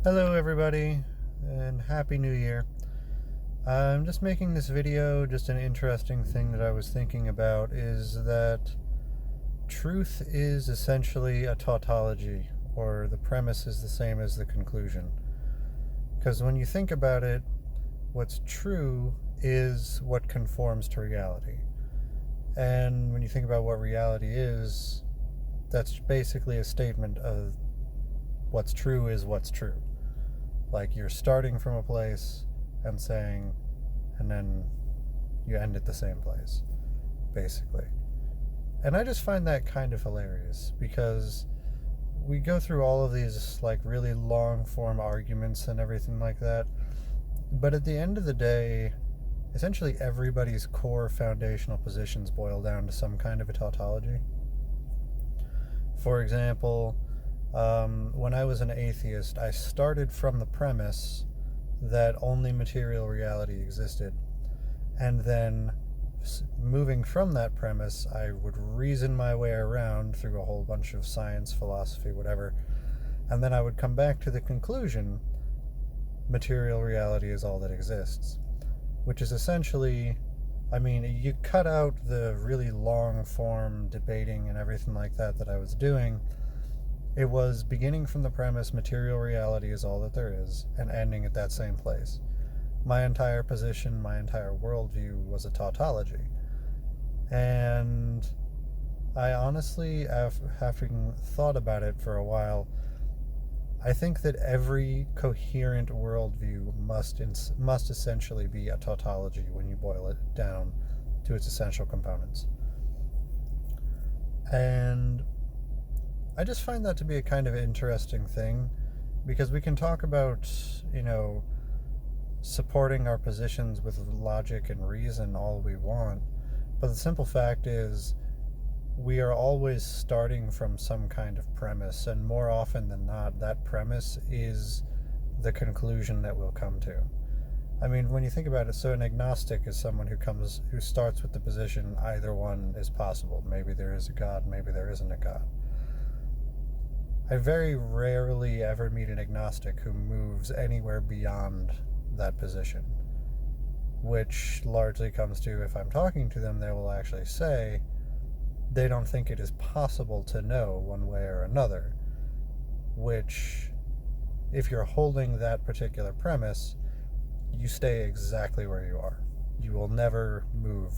Hello everybody, and Happy New Year. I'm just making this video. Just an interesting thing that I was thinking about is that truth is essentially a tautology, or the premise is the same as the conclusion. Because when you think about it, what's true is what conforms to reality. And when you think about what reality is, that's basically a statement of what's true is what's true. Like you're starting from a place and saying, and then you end at the same place, basically. And I just find that kind of hilarious because we go through all of these like really long form arguments and everything like that. But at the end of the day, essentially everybody's core foundational positions boil down to some kind of a tautology. For example, when I was an atheist, I started from the premise that only material reality existed. And then, moving from that premise, I would reason my way around through a whole bunch of science, philosophy, whatever. And then I would come back to the conclusion material reality is all that exists. Which is essentially, you cut out the really long form debating and everything like that I was doing. It was beginning from the premise material reality is all that there is, and ending at that same place. My entire position, my entire worldview was a tautology. And I honestly, having thought about it for a while, I think that every coherent worldview must essentially be a tautology when you boil it down to its essential components. And I just find that to be a kind of interesting thing because we can talk about, supporting our positions with logic and reason all we want, but the simple fact is we are always starting from some kind of premise, and more often than not, that premise is the conclusion that we'll come to. When you think about it, so an agnostic is someone who starts with the position either one is possible. Maybe there is a God, maybe there isn't a God. I very rarely ever meet an agnostic who moves anywhere beyond that position, which largely comes to, if I'm talking to them, they will actually say they don't think it is possible to know one way or another, which, if you're holding that particular premise, you stay exactly where you are. You will never move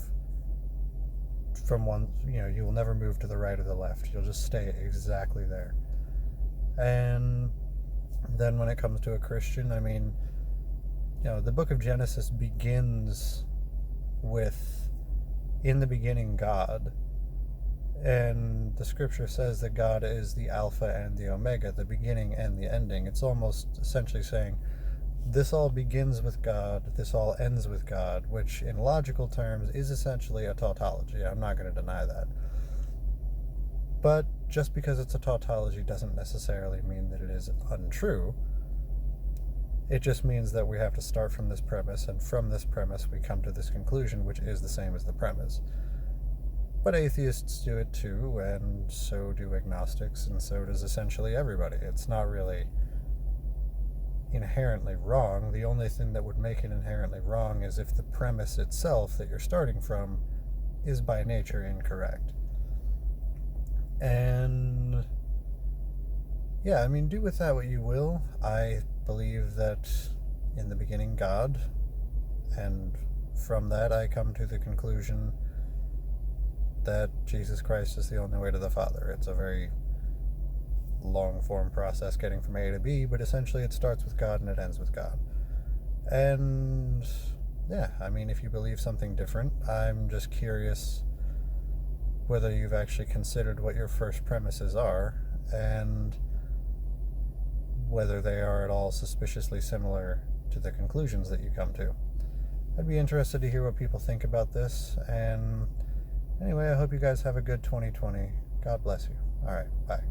from one, you will never move to the right or the left. You'll just stay exactly there. And then when it comes to a Christian, the book of Genesis begins with, in the beginning, God. And the scripture says that God is the Alpha and the Omega, the beginning and the ending. It's almost essentially saying, this all begins with God, this all ends with God, which in logical terms is essentially a tautology. I'm not going to deny that. But just because it's a tautology doesn't necessarily mean that it is untrue. It just means that we have to start from this premise, and from this premise we come to this conclusion, which is the same as the premise. But atheists do it too, and so do agnostics, and so does essentially everybody. It's not really inherently wrong. The only thing that would make it inherently wrong is if the premise itself that you're starting from is by nature incorrect. And yeah, do with that what you will. I believe that in the beginning, God, and from that I come to the conclusion that Jesus Christ is the only way to the Father. It's a very long form process getting from A to B, but essentially it starts with God and it ends with God. And yeah, if you believe something different, I'm just curious whether you've actually considered what your first premises are and whether they are at all suspiciously similar to the conclusions that you come to. I'd be interested to hear what people think about this, and anyway, I hope you guys have a good 2020. God bless you. All right, bye.